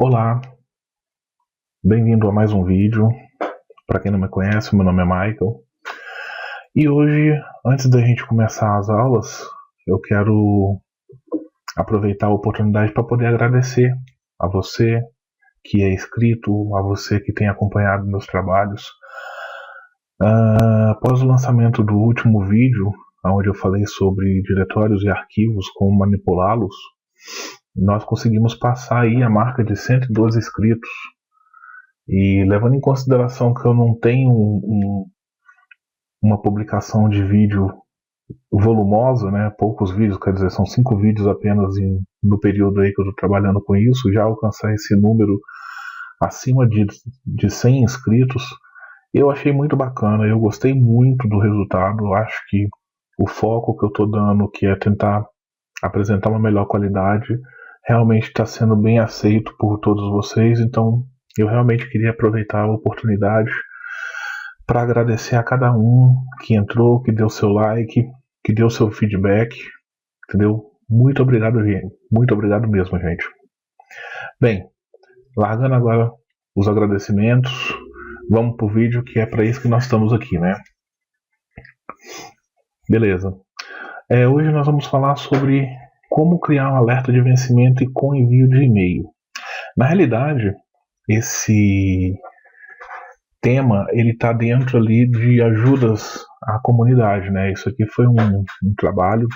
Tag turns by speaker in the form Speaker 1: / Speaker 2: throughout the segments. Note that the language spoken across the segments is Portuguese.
Speaker 1: Olá, bem-vindo a mais um vídeo. Para quem não me conhece, meu nome é Michael. E hoje, antes da gente começar as aulas, eu quero aproveitar a oportunidade para poder agradecer a você que é inscrito, a você que tem acompanhado meus trabalhos. Após o lançamento do último vídeo, onde eu falei sobre diretórios e arquivos, como manipulá-los, nós conseguimos passar aí a marca de 112 inscritos. E levando em consideração que eu não tenho uma publicação de vídeo volumosa, né, poucos vídeos, quer dizer, são 5 vídeos apenas no período aí que eu estou trabalhando com isso, já alcançar esse número acima de 100 inscritos, eu achei muito bacana, eu gostei muito do resultado. Eu acho que o foco que eu estou dando, que é tentar apresentar uma melhor qualidade, realmente está sendo bem aceito por todos vocês. Então eu realmente queria aproveitar a oportunidade para agradecer a cada um que entrou, que deu seu like, que deu seu feedback, entendeu? Muito obrigado, gente. Muito obrigado mesmo, gente. Bem, largando agora os agradecimentos, vamos pro vídeo, que é para isso que nós estamos aqui, né? Beleza. Hoje nós vamos falar sobre como criar um alerta de vencimento e com envio de e-mail. Na realidade, esse tema ele está dentro ali de ajudas à comunidade, né? Isso aqui foi um trabalho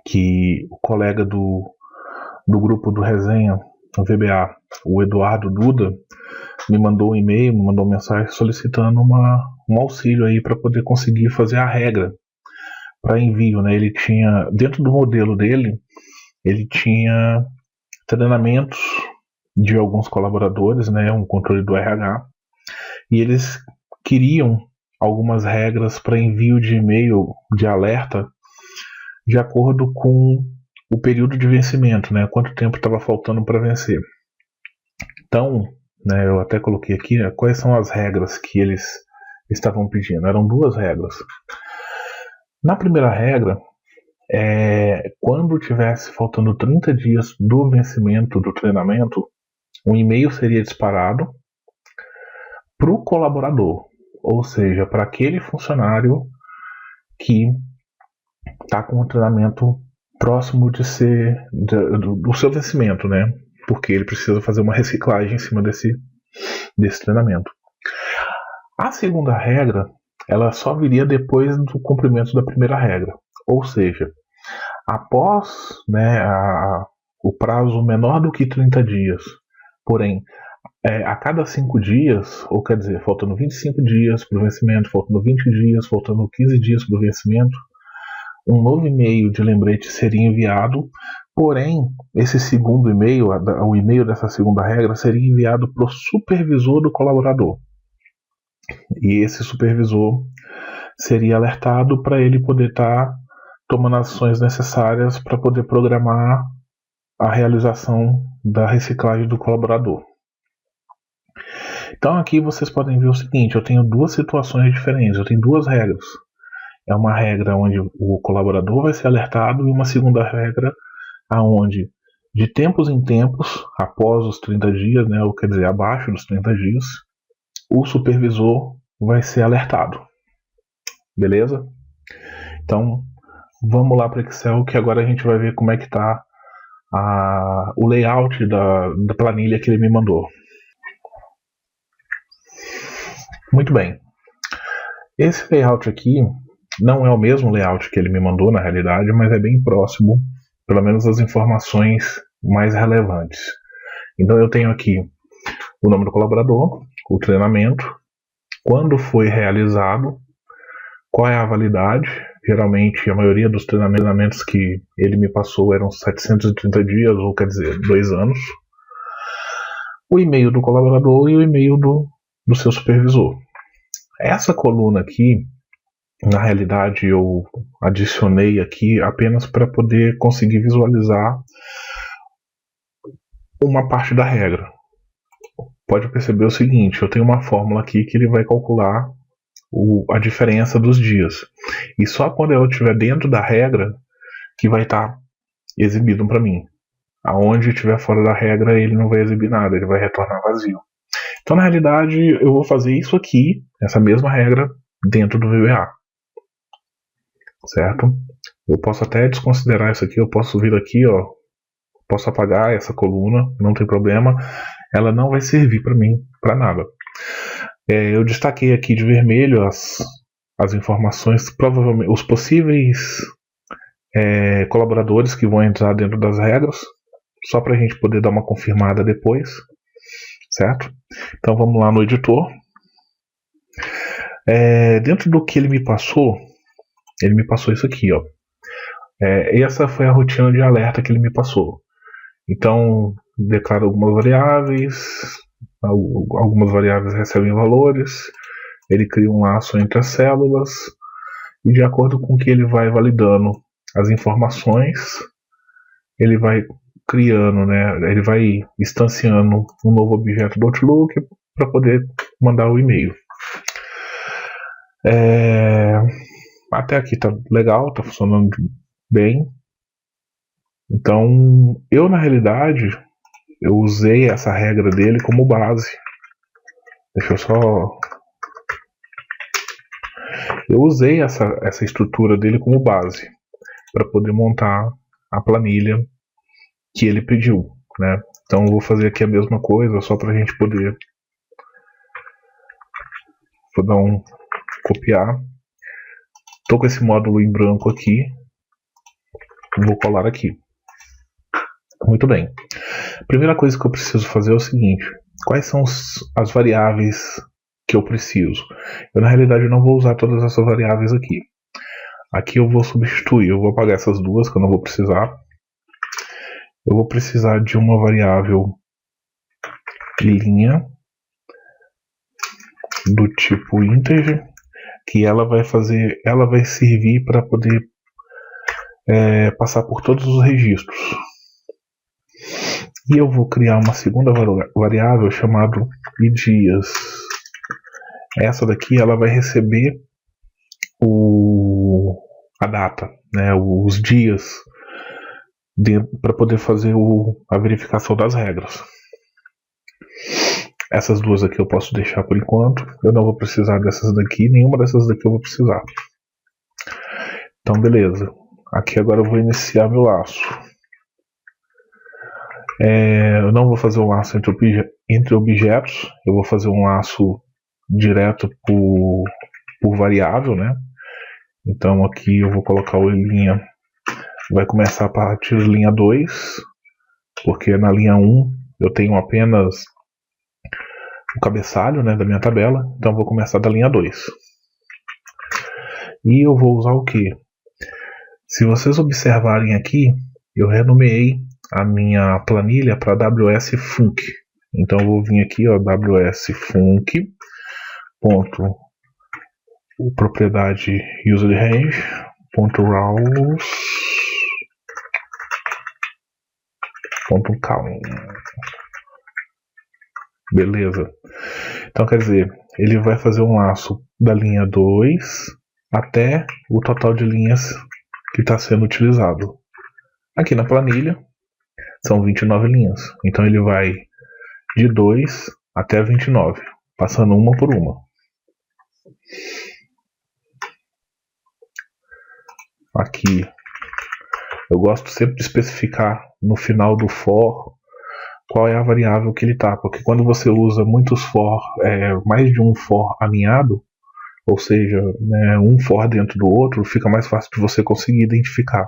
Speaker 1: que o colega do grupo do Resenha, o VBA, o Eduardo Duda, me mandou um e-mail, me mandou uma mensagem solicitando um auxílio aí para poder conseguir fazer a regra para envio, né? Ele tinha, dentro do modelo dele, ele tinha treinamentos de alguns colaboradores, né? Um controle do RH, e eles queriam algumas regras para envio de e-mail de alerta de acordo com o período de vencimento, né? Quanto tempo estava faltando para vencer. Então, né, eu até coloquei aqui, né, quais são as regras que eles estavam pedindo. Eram 2 regras. Na primeira regra, quando tivesse faltando 30 dias do vencimento do treinamento, um e-mail seria disparado para o colaborador, ou seja, para aquele funcionário que está com o treinamento próximo de ser do seu vencimento, né? Porque ele precisa fazer uma reciclagem em cima desse treinamento. A segunda regra, ela só viria depois do cumprimento da primeira regra, ou seja, após, né, o prazo menor do que 30 dias, porém, a cada 5 dias, ou quer dizer, faltando 25 dias para o vencimento, faltando 20 dias, faltando 15 dias para o vencimento, um novo e-mail de lembrete seria enviado, porém, esse segundo e-mail, o e-mail dessa segunda regra, seria enviado para o supervisor do colaborador. E esse supervisor seria alertado para ele poder estar tomando as ações necessárias para poder programar a realização da reciclagem do colaborador. Então aqui vocês podem ver o seguinte, eu tenho 2 situações diferentes, eu tenho 2 regras. É uma regra onde o colaborador vai ser alertado e uma segunda regra onde, de tempos em tempos, após os 30 dias, né, ou quer dizer, abaixo dos 30 dias, o supervisor vai ser alertado. Beleza? Então, vamos lá para o Excel, que agora a gente vai ver como é que está o layout da planilha que ele me mandou. Muito bem. Esse layout aqui não é o mesmo layout que ele me mandou, na realidade, mas é bem próximo, pelo menos as informações mais relevantes. Então eu tenho aqui o nome do colaborador, o treinamento, quando foi realizado, qual é a validade. Geralmente a maioria dos treinamentos que ele me passou eram 730 dias, ou quer dizer, 2 anos. O e-mail do colaborador e o e-mail do seu supervisor. Essa coluna aqui, na realidade, eu adicionei aqui apenas para poder conseguir visualizar uma parte da regra. Pode perceber o seguinte, eu tenho uma fórmula aqui que ele vai calcular a diferença dos dias. E só quando eu estiver dentro da regra que vai estar exibido para mim. Aonde estiver fora da regra, ele não vai exibir nada, ele vai retornar vazio. Então, na realidade, eu vou fazer isso aqui, essa mesma regra, dentro do VBA. Certo? Eu posso até desconsiderar isso aqui, eu posso vir aqui, ó, posso apagar essa coluna, não tem problema, ela não vai servir para mim, para nada. Eu destaquei aqui de vermelho as informações, provavelmente os possíveis colaboradores que vão entrar dentro das regras, só para a gente poder dar uma confirmada depois, certo? Então vamos lá no editor. Dentro do que ele me passou isso aqui, ó. Essa foi a rotina de alerta que ele me passou. Então, declara algumas variáveis recebem valores, ele cria um laço entre as células, e de acordo com que ele vai validando as informações, ele vai criando, né, ele vai instanciando um novo objeto do Outlook para poder mandar o e-mail. Até aqui tá legal, tá funcionando bem. Então, na realidade, eu usei essa regra dele como base. Deixa eu só... Eu usei essa estrutura dele como base para poder montar a planilha que ele pediu, né? Então eu vou fazer aqui a mesma coisa, só para a gente poder... Vou dar um copiar. Estou com esse módulo em branco aqui. Vou colar aqui. Muito bem. A primeira coisa que eu preciso fazer é o seguinte: quais são as variáveis que eu preciso? Eu, na realidade, não vou usar todas essas variáveis aqui. Aqui eu vou substituir, eu vou apagar essas duas que eu não vou precisar. Eu vou precisar de uma variável linha do tipo integer, que ela vai servir para poder passar por todos os registros. E eu vou criar uma segunda variável chamada dias. Essa daqui ela vai receber a data, né, os dias, para poder fazer a verificação das regras. Essas duas aqui eu posso deixar por enquanto. Eu não vou precisar dessas daqui, nenhuma dessas daqui eu vou precisar. Então beleza. Aqui agora eu vou iniciar meu laço. Eu não vou fazer um laço entre objetos, eu vou fazer um laço direto por variável, né? Então aqui eu vou colocar o linha, vai começar a partir de linha 2, porque na linha 1 eu tenho apenas o cabeçalho, né, da minha tabela, então eu vou começar da linha 2. E eu vou usar o que? Se vocês observarem aqui, eu renomeei a minha planilha para WSFunc. Então eu vou vir aqui, ó, WSFunc, ponto, propriedade userRange, ponto rows, ponto count. Beleza. Então quer dizer, ele vai fazer um laço da linha 2 até o total de linhas que está sendo utilizado. Aqui na planilha são 29 linhas. Então ele vai de 2 até 29, passando uma por uma. Aqui eu gosto sempre de especificar no final do for qual é a variável que ele está, porque quando você usa muitos for, mais de um for alinhado, ou seja, né, um for dentro do outro, fica mais fácil de você conseguir identificar.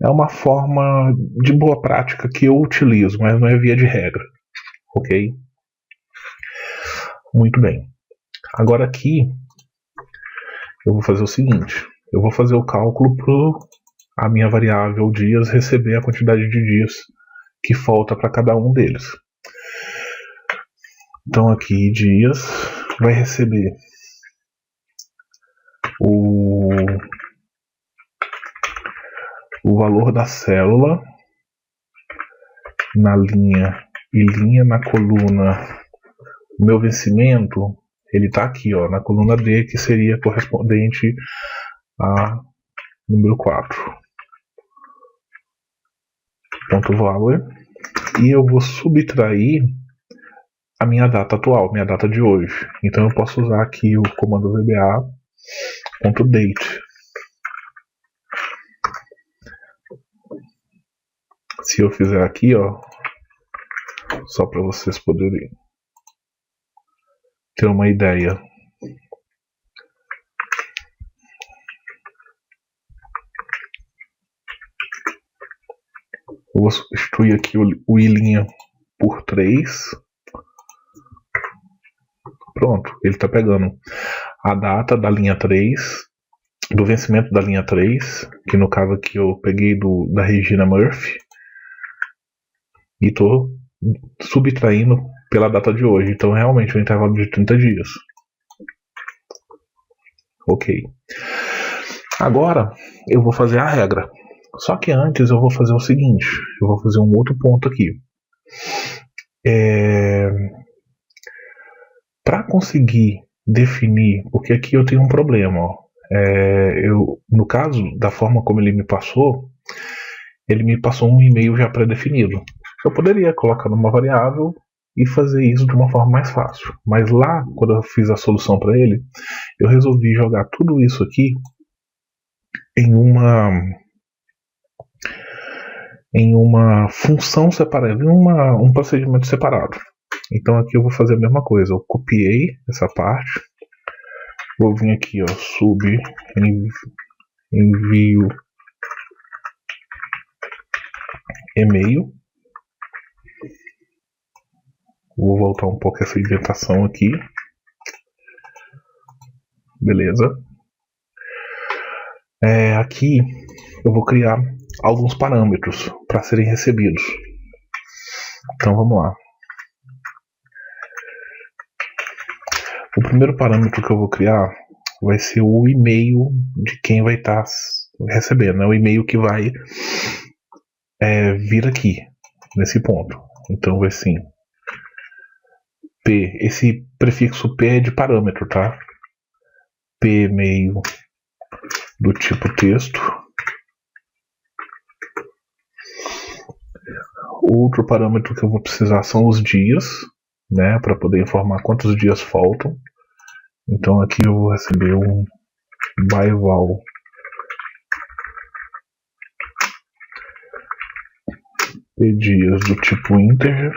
Speaker 1: É uma forma de boa prática que eu utilizo, mas não é via de regra, ok? Muito bem. Agora aqui eu vou fazer o seguinte: eu vou fazer o cálculo para a minha variável dias receber a quantidade de dias que falta para cada um deles. Então aqui dias vai receber o valor da célula na linha e linha na coluna. O meu vencimento ele está aqui, ó, na coluna D, que seria correspondente a número 4. .value, e eu vou subtrair a minha data atual, minha data de hoje. Então eu posso usar aqui o comando VBA.date. Se eu fizer aqui, ó, só para vocês poderem ter uma ideia. Eu vou substituir aqui o i' por 3. Pronto, ele está pegando a data da linha 3, do vencimento da linha 3, que no caso aqui eu peguei da Regina Murphy, e estou subtraindo pela data de hoje. Então realmente é um intervalo de 30 dias. Ok. Agora eu vou fazer a regra. Só que antes eu vou fazer o seguinte. Eu vou fazer um outro ponto aqui. Para conseguir definir, porque aqui eu tenho um problema. Ó. No caso, da forma como ele me passou um e-mail já pré-definido. Eu poderia colocar numa variável e fazer isso de uma forma mais fácil. Mas lá, quando eu fiz a solução para ele, eu resolvi jogar tudo isso aqui em uma função separada, em um procedimento separado. Então aqui eu vou fazer a mesma coisa. Eu copiei essa parte, vou vir aqui, ó, envio e-mail. Vou voltar um pouco essa indentação aqui. Beleza. Aqui eu vou criar alguns parâmetros para serem recebidos. Então vamos lá. O primeiro parâmetro que eu vou criar vai ser o e-mail de quem vai estar recebendo. É o e-mail que vai vir aqui, nesse ponto. Então vai sim. P, esse prefixo P é de parâmetro, tá? P e-mail do tipo texto. Outro parâmetro que eu vou precisar são os dias, né, para poder informar quantos dias faltam. Então aqui eu vou receber um byval de dias do tipo integer.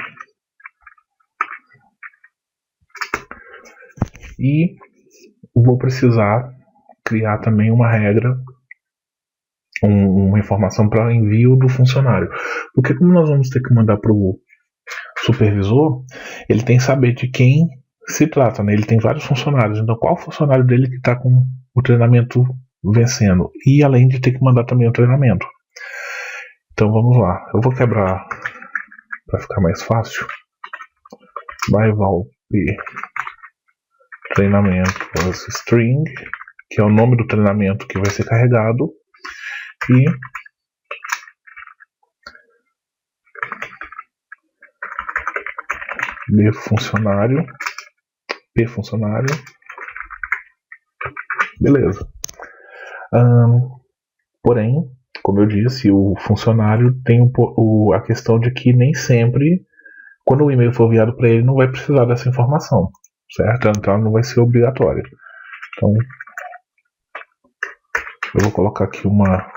Speaker 1: E vou precisar criar também uma regra, uma informação para envio do funcionário. Porque como nós vamos ter que mandar para o supervisor, ele tem que saber de quem se trata, né? Ele tem vários funcionários, então qual funcionário dele que está com o treinamento vencendo? E além de ter que mandar também o treinamento. Então vamos lá, eu vou quebrar para ficar mais fácil. Byval p treinamento as string, que é o nome do treinamento que vai ser carregado, e b funcionário, p funcionário, beleza. Porém, como eu disse, o funcionário tem a questão de que nem sempre, quando o e-mail for enviado para ele, não vai precisar dessa informação, certo? Então não vai ser obrigatório. Então eu vou colocar aqui uma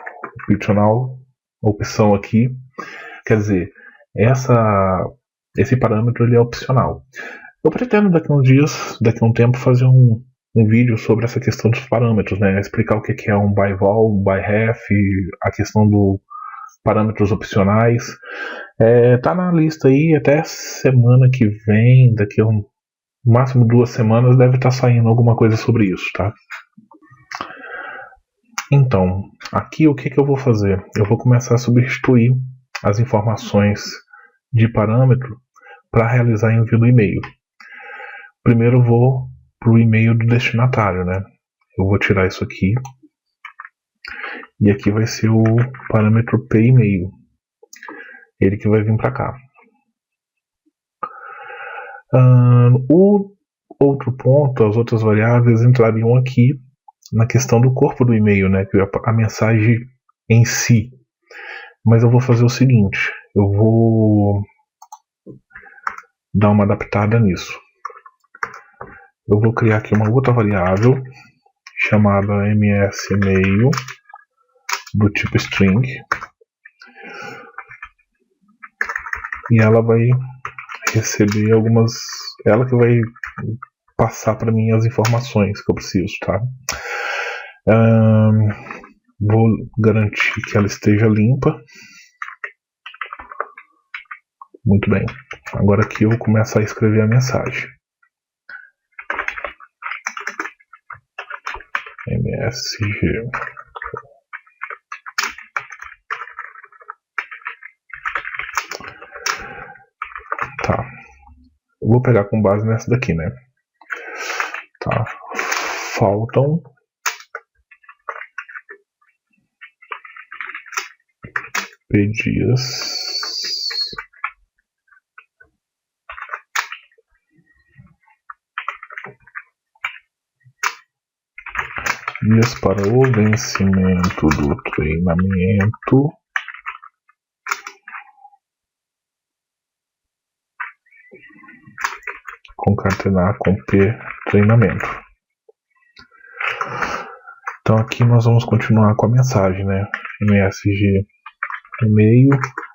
Speaker 1: optional opção aqui, quer dizer, esse parâmetro ele é opcional. Eu pretendo daqui a uns dias, daqui a um tempo, fazer um vídeo sobre essa questão dos parâmetros, né? Explicar o que é um byval, um byRef, a questão dos parâmetros opcionais. Tá na lista aí, até semana que vem, daqui a no máximo 2 semanas, deve estar saindo alguma coisa sobre isso, tá? Então, aqui o que eu vou fazer? Eu vou começar a substituir as informações de parâmetro para realizar envio do e-mail. Primeiro eu vou para o e-mail do destinatário, né? Eu vou tirar isso aqui. E aqui vai ser o parâmetro p-e-mail. Ele que vai vir para cá. O outro ponto, as outras variáveis entrariam aqui na questão do corpo do e-mail, né? Que é a mensagem em si. Mas eu vou fazer o seguinte. eu vou dar uma adaptada nisso. Eu vou criar aqui uma outra variável chamada ms_e-mail do tipo string, e ela vai receber ela que vai passar para mim as informações que eu preciso, tá? Vou garantir que ela esteja limpa. Muito bem. Agora aqui eu vou começar a escrever a mensagem. msg. Tá. Eu vou pegar com base nessa daqui, né? Tá. Faltam dias para o vencimento do treinamento concatenar com p treinamento. Então aqui nós vamos continuar com a mensagem, né? msg e-mail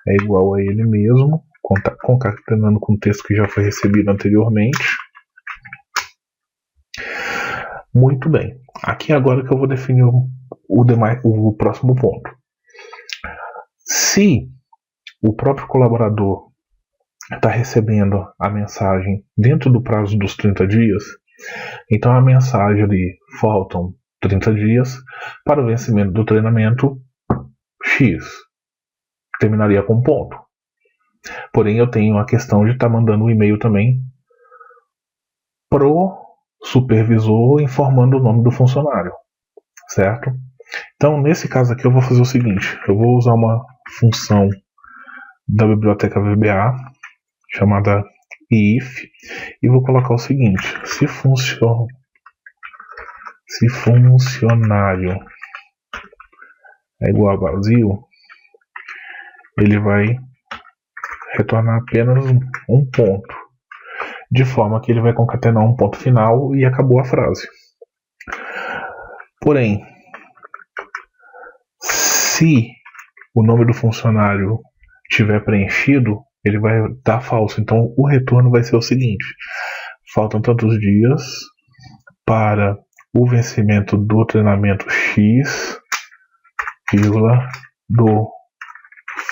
Speaker 1: é igual a ele mesmo, concatenando com o texto que já foi recebido anteriormente. Muito bem. Aqui agora que eu vou definir o próximo ponto. Se o próprio colaborador está recebendo a mensagem dentro do prazo dos 30 dias, então a mensagem ali, faltam 30 dias para o vencimento do treinamento X, terminaria com ponto. Porém, eu tenho a questão de estar mandando um e-mail também pro supervisor informando o nome do funcionário, certo? Então, nesse caso aqui, eu vou fazer o seguinte: eu vou usar uma função da biblioteca VBA chamada if e vou colocar o seguinte: se funcionário é igual a vazio, ele vai retornar apenas um ponto, de forma que ele vai concatenar um ponto final e acabou a frase. Porém, se o nome do funcionário estiver preenchido, ele vai dar falso. Então o retorno vai ser o seguinte: faltam tantos dias para o vencimento do treinamento X, do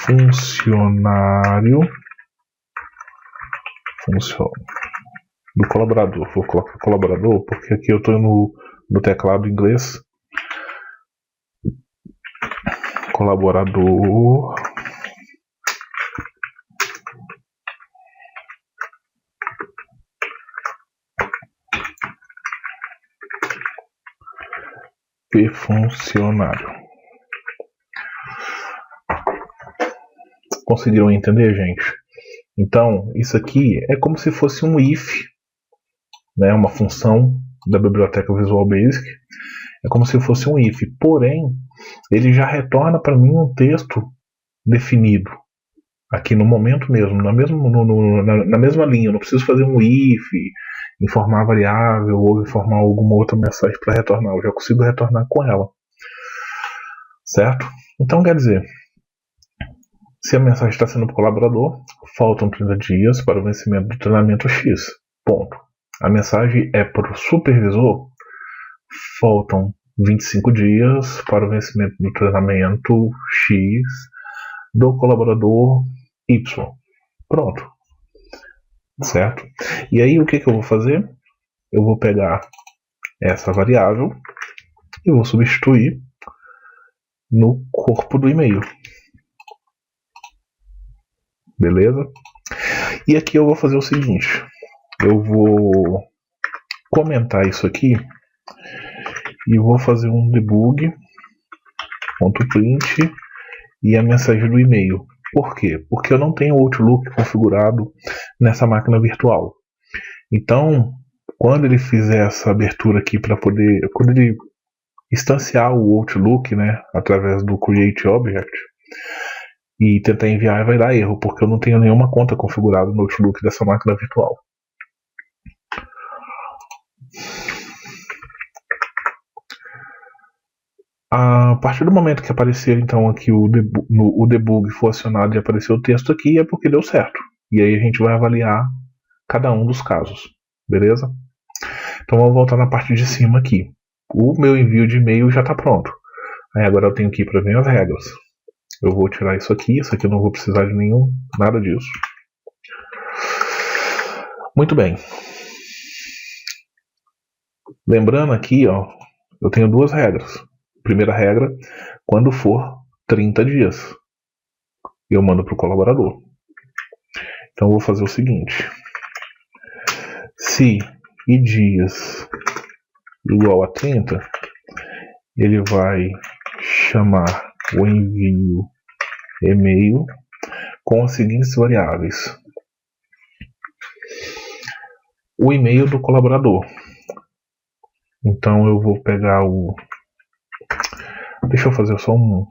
Speaker 1: funcionário do colaborador. Vou colocar colaborador porque aqui eu estou no teclado em inglês. Colaborador e funcionário. Conseguiram entender, gente? Então, isso aqui é como se fosse um if, né? Uma função da biblioteca Visual Basic. É como se fosse um if, porém, ele já retorna para mim um texto definido, aqui no momento mesmo, na mesma linha. Eu não preciso fazer um if, informar a variável ou informar alguma outra mensagem para retornar. Eu já consigo retornar com ela, certo? Então, quer dizer, se a mensagem está sendo para o colaborador, faltam 30 dias para o vencimento do treinamento X. Ponto. A mensagem é para o supervisor, faltam 25 dias para o vencimento do treinamento X do colaborador Y. Pronto. Certo? E aí o que eu vou fazer? Eu vou pegar essa variável e vou substituir no corpo do e-mail. Beleza? E aqui eu vou fazer o seguinte: eu vou comentar isso aqui e vou fazer um debug.print e a mensagem do e-mail. Por quê? Porque eu não tenho o Outlook configurado nessa máquina virtual. Então, quando ele fizer essa abertura aqui para poder, quando ele instanciar o Outlook, né, através do Create Object, e tentar enviar vai dar erro, porque eu não tenho nenhuma conta configurada no Outlook dessa máquina virtual. A partir do momento que aparecer então aqui o debug for acionado e aparecer o texto aqui, é porque deu certo. E aí a gente vai avaliar cada um dos casos, beleza? Então vamos voltar na parte de cima aqui. O meu envio de e-mail já está pronto. Aí agora eu tenho que ir para ver as regras. Eu vou tirar isso aqui eu não vou precisar de nada disso. Muito bem. Lembrando aqui, ó, eu tenho duas regras. Primeira regra, quando for 30 dias, eu mando para o colaborador. Então eu vou fazer o seguinte: se dias igual a 30, ele vai chamar o envio e-mail com as seguintes variáveis: o e-mail do colaborador. Então eu vou pegar o... Deixa eu fazer só uma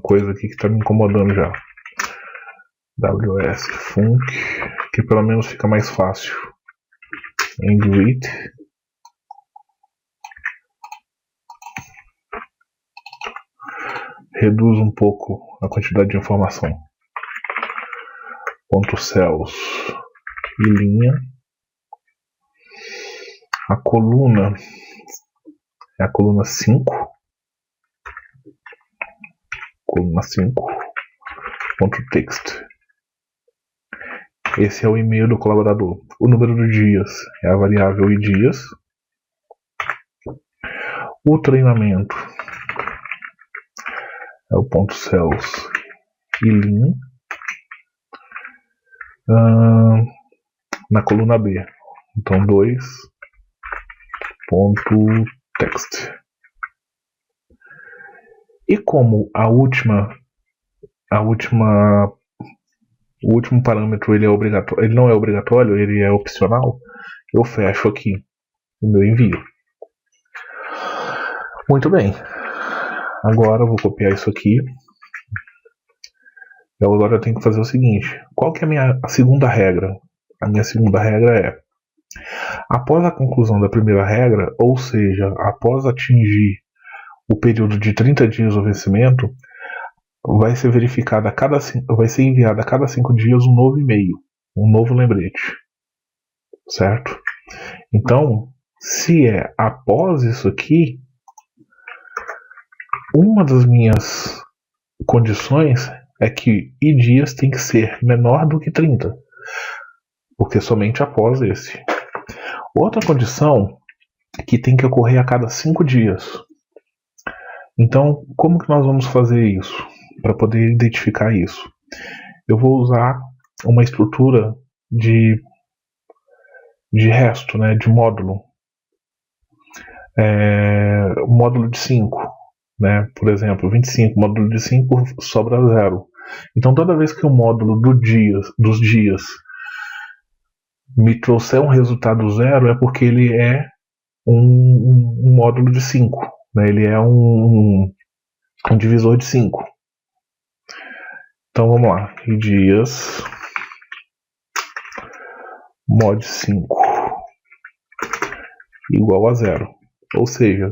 Speaker 1: coisa aqui que está me incomodando já. WS Func, que pelo menos fica mais fácil. Em greet. Reduz um pouco a quantidade de informação. Ponto cells e linha. A coluna é a coluna 5. Coluna 5. Ponto text. Esse é o e-mail do colaborador. O número de dias é a variável dias. O treinamento é o ponto cells e lin. Na coluna B. Então 2 ponto text. E como o último parâmetro ele não é obrigatório, ele é opcional, eu fecho aqui o meu envio. Muito bem. Agora eu vou copiar isso aqui. Agora eu tenho que fazer o seguinte: qual que é a segunda regra? A minha segunda regra é: após a conclusão da primeira regra, ou seja, após atingir o período de 30 dias do vencimento, vai ser enviado a cada 5 dias um novo e-mail, um novo lembrete, certo? Então, se é após isso aqui, uma das minhas condições é que dias tem que ser menor do que 30, porque somente após esse. Outra condição é que tem que ocorrer a cada 5 dias. Então, como que nós vamos fazer isso? Para poder identificar isso, eu vou usar uma estrutura de resto, né, de módulo. Módulo de 5, né? Por exemplo, 25, módulo de 5 sobra 0. Então, toda vez que o módulo dos dias me trouxer um resultado 0, é porque ele é um módulo de 5, né? Ele é um divisor de 5. Então vamos lá, dias mod 5 igual a 0, ou seja,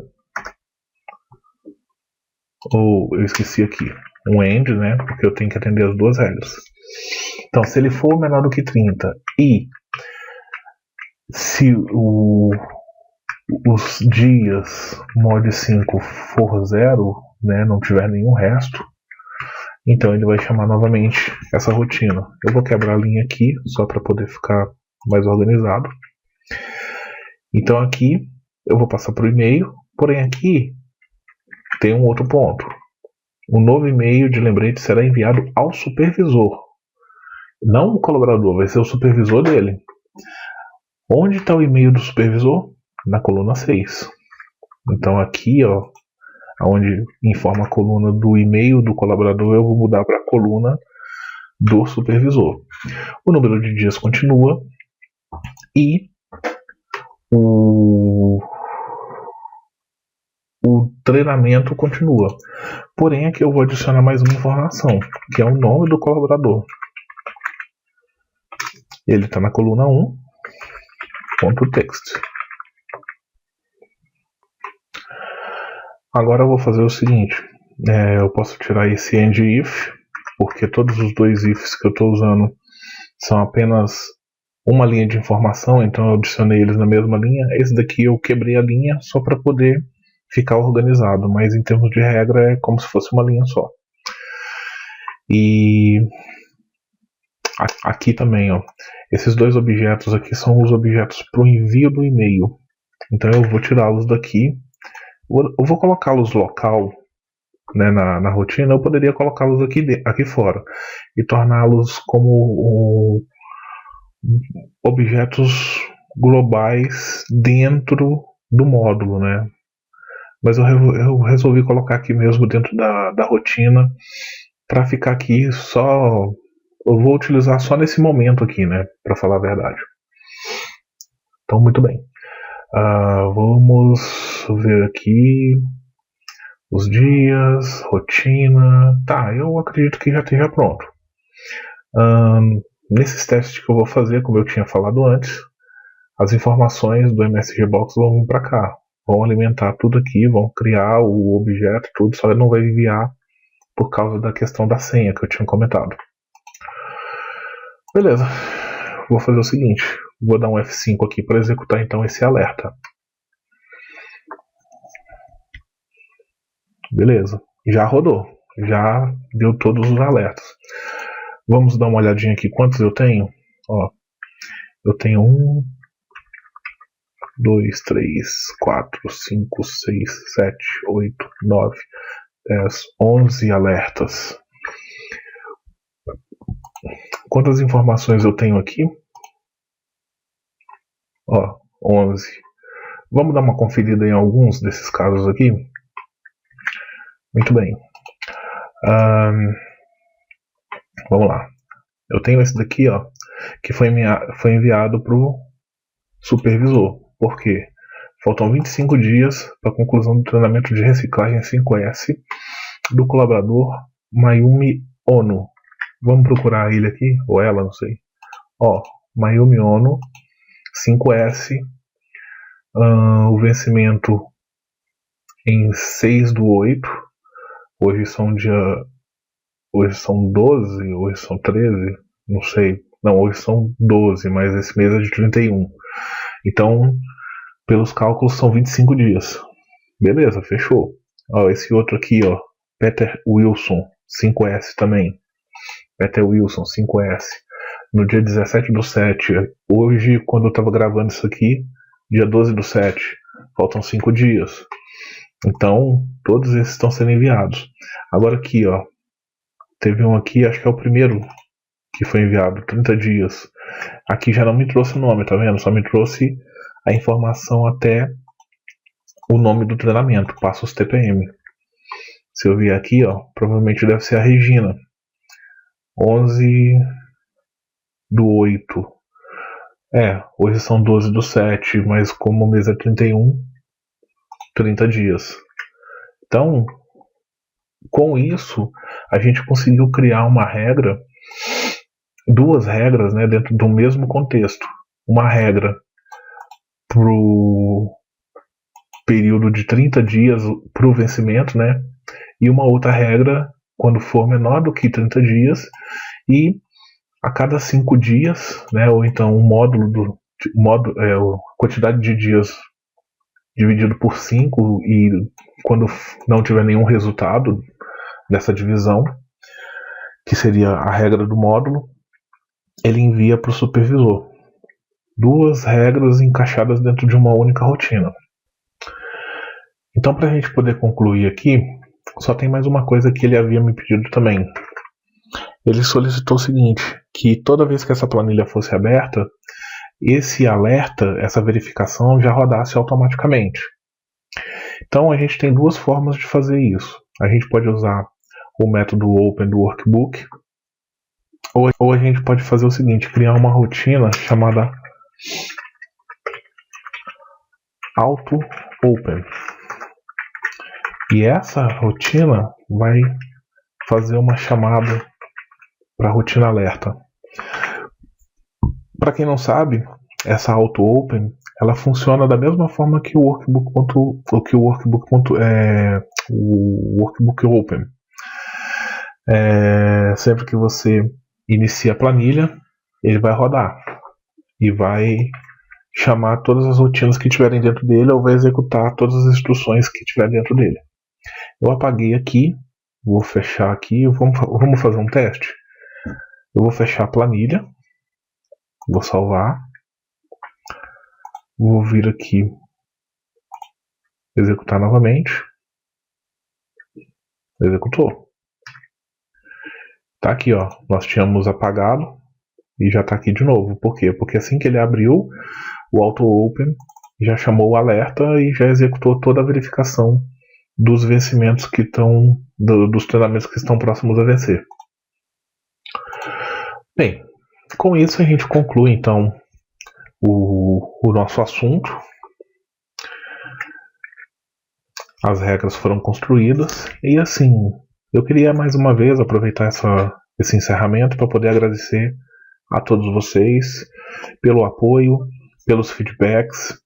Speaker 1: eu esqueci aqui um end, né, porque eu tenho que atender as duas regras. Então, se ele for menor do que 30 e se os dias mod 5 for 0, né, não tiver nenhum resto, então ele vai chamar novamente essa rotina. Eu vou quebrar a linha aqui, só para poder ficar mais organizado. Então aqui eu vou passar para o e-mail, porém aqui tem um outro ponto. O novo e-mail de lembrete será enviado ao supervisor. Não o colaborador, vai ser o supervisor dele. Onde está o e-mail do supervisor? Na coluna 6. Então aqui, ó, onde informa a coluna do e-mail do colaborador, eu vou mudar para a coluna do supervisor. O número de dias continua e o treinamento continua. Porém, aqui eu vou adicionar mais uma informação, que é o nome do colaborador. Ele está na coluna 1, ponto text. Agora eu vou fazer o seguinte, eu posso tirar esse end if, porque todos os dois ifs que eu estou usando são apenas uma linha de informação, então eu adicionei eles na mesma linha. Esse daqui eu quebrei a linha só para poder ficar organizado, mas em termos de regra é como se fosse uma linha só. E aqui também, ó, esses dois objetos aqui são os objetos para o envio do e-mail. Então eu vou tirá-los daqui. Eu vou colocá-los local, né, na rotina. Eu poderia colocá-los aqui fora e torná-los como objetos globais dentro do módulo, né? Mas eu resolvi colocar aqui mesmo dentro da rotina para ficar aqui só. Eu vou utilizar só nesse momento aqui, né? Para falar a verdade. Então, muito bem. Vamos ver aqui os dias, rotina. Tá, eu acredito que já esteja pronto. Nesses testes que eu vou fazer, como eu tinha falado antes, as informações do MSG Box vão vir para cá. Vão alimentar tudo aqui, vão criar o objeto, tudo, só não vai enviar por causa da questão da senha que eu tinha comentado. Beleza, vou fazer o seguinte, vou dar um F5 aqui para executar então esse alerta. Beleza, já rodou, já deu todos os alertas. Vamos dar uma olhadinha aqui quantos eu tenho. Ó, eu tenho 1, 2, 3, 4, 5, 6, 7, 8, 9, 10, 11 alertas. Quantas informações eu tenho aqui? Ó, 11. Vamos dar uma conferida em alguns desses casos aqui? Muito bem. Vamos lá. Eu tenho esse daqui, ó, que foi enviado para o supervisor. Por quê? Faltam 25 dias para a conclusão do treinamento de reciclagem 5S do colaborador Mayumi Ono. Vamos procurar ele aqui, ou ela, não sei. Ó, Mayumi Ono, 5S, o vencimento em 6/8. Hoje são 12, hoje são 13, não sei. Não, hoje são 12, mas esse mês é de 31. Então, pelos cálculos, são 25 dias. Beleza, fechou. Ó, esse outro aqui, ó, Peter Wilson, 5S também. Peter Wilson, 5S. No dia 17/7. Hoje, quando eu estava gravando isso aqui, dia 12/7. Faltam 5 dias. Então, todos esses estão sendo enviados. Agora aqui, ó. Teve um aqui, acho que é o primeiro que foi enviado, 30 dias. Aqui já não me trouxe o nome, tá vendo? Só me trouxe a informação até o nome do treinamento, passos TPM. Se eu vier aqui, ó, provavelmente deve ser a Regina. 11/8. Hoje são 12/7, mas como o mês é 31, 30 dias. Então, com isso, a gente conseguiu criar uma regra, duas regras, né, dentro do mesmo contexto. Uma regra para o período de 30 dias para o vencimento, né, e uma outra regra quando for menor do que 30 dias e a cada 5 dias, né, ou então a quantidade de dias dividido por 5 e quando não tiver nenhum resultado dessa divisão, que seria a regra do módulo, ele envia para o supervisor. Duas regras encaixadas dentro de uma única rotina. Então, para a gente poder concluir aqui, só tem mais uma coisa que ele havia me pedido também. Ele solicitou o seguinte, que toda vez que essa planilha fosse aberta, esse alerta, essa verificação já rodasse automaticamente. Então a gente tem duas formas de fazer isso. A gente pode usar o método Open do Workbook, ou a gente pode fazer o seguinte, criar uma rotina chamada Auto Open. E essa rotina vai fazer uma chamada para a rotina alerta. Para quem não sabe, essa auto open ela funciona da mesma forma que o workbook open. Sempre que você inicia a planilha, ele vai rodar e vai chamar todas as rotinas que tiverem dentro dele ou vai executar todas as instruções que tiver dentro dele. Eu apaguei aqui, vou fechar aqui, vamos fazer um teste. Eu vou fechar a planilha, vou salvar, vou vir aqui, executar novamente, executou. Tá aqui, ó, nós tínhamos apagado e já tá aqui de novo. Por quê? Porque assim que ele abriu o Auto Open, já chamou o alerta e já executou toda a verificação dos vencimentos que estão, dos treinamentos que estão próximos a vencer. Bem, com isso a gente conclui então o nosso assunto. As regras foram construídas e assim, eu queria mais uma vez aproveitar esse encerramento para poder agradecer a todos vocês pelo apoio, pelos feedbacks.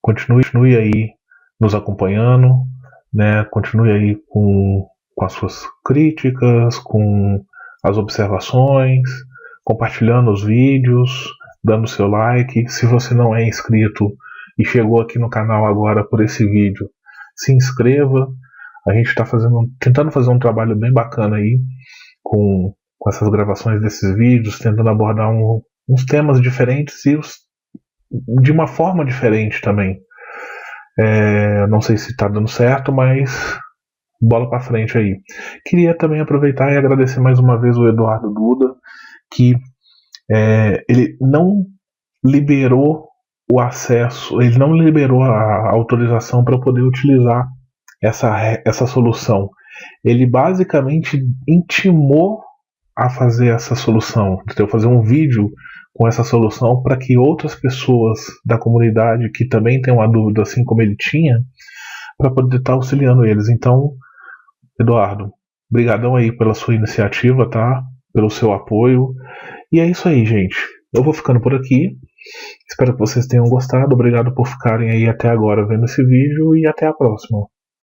Speaker 1: Continue aí nos acompanhando, né? Continue aí com as suas críticas, com as observações, compartilhando os vídeos, dando seu like. Se você não é inscrito e chegou aqui no canal agora por esse vídeo, se inscreva. A gente está tentando fazer um trabalho bem bacana aí com essas gravações desses vídeos, tentando abordar uns temas diferentes e de uma forma diferente também. Não sei se está dando certo, mas bola para frente aí. Queria também aproveitar e agradecer mais uma vez o Eduardo Duda, que ele não liberou o acesso, ele não liberou a autorização para poder utilizar essa solução. Ele basicamente intimou a fazer essa solução, então fazer um vídeo com essa solução para que outras pessoas da comunidade que também tem uma dúvida assim como ele tinha, para poder estar auxiliando eles. Então, Eduardo, brigadão aí pela sua iniciativa, tá? Pelo seu apoio. E é isso aí, gente. Eu vou ficando por aqui. Espero que vocês tenham gostado. Obrigado por ficarem aí até agora vendo esse vídeo e até a próxima.